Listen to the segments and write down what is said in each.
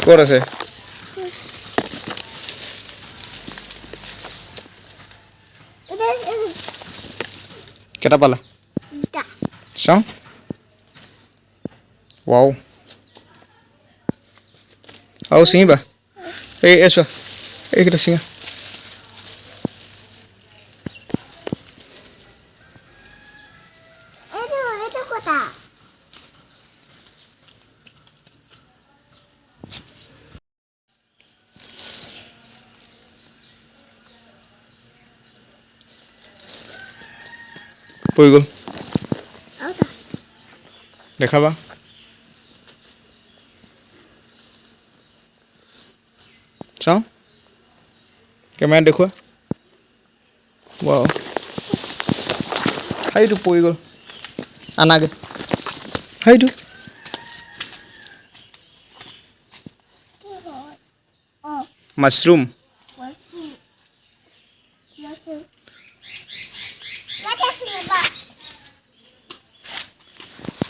ক'ত আছে কেটা পালা চাওঁ ৱাও আৰু ছিঙিবা এই চোৱা এইকেইটা ছিঙা পৰি গ'ল দেখাবা চাওঁ কেমেৰাত দেখুৱা ৱাও সেইটো পৰি গ'ল আনাগে সেইটো মাছৰুম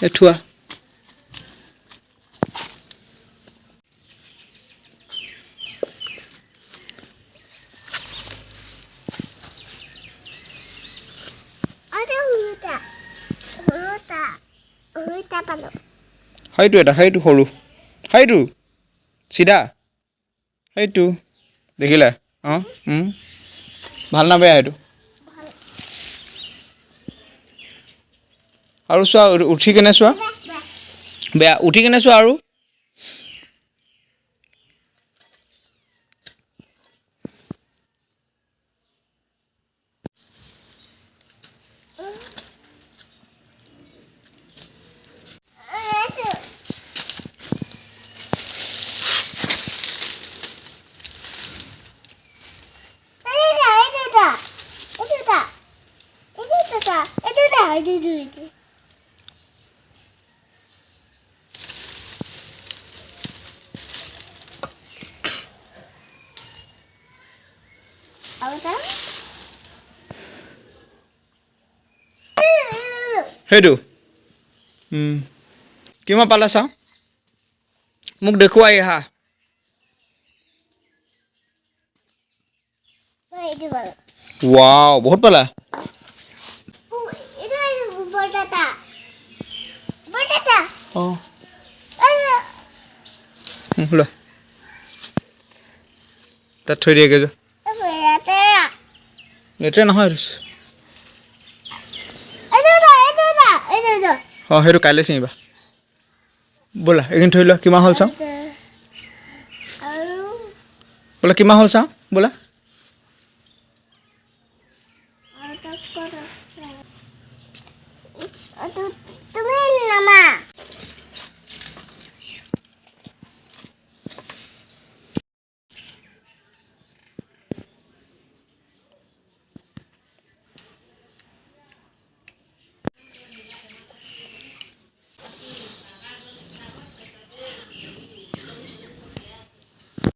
এই থোৱা সেইটো এটা সেইটো সৰু সেইটো চিধা সেইটো দেখিলা অঁ ভাল না বেয়া সেইটো আৰু চোৱা উঠি কেনে চোৱা বেয়া উঠি কেনে চোৱা আৰু সেইটো কিমান পালা চাওঁ মোক দেখুৱাই হা ৱাও বহুত পালা অঁ ল তাত থৈ দিয়েগৈ যোৱা লেতেৰা নহয় অঁ সেইটো কাইলৈ ছিঙিবা ব'লা এইখিনি থৈ লোৱা কিমান হ'ল চাওঁ বোলে কিমান হ'ল চাওঁ বোলা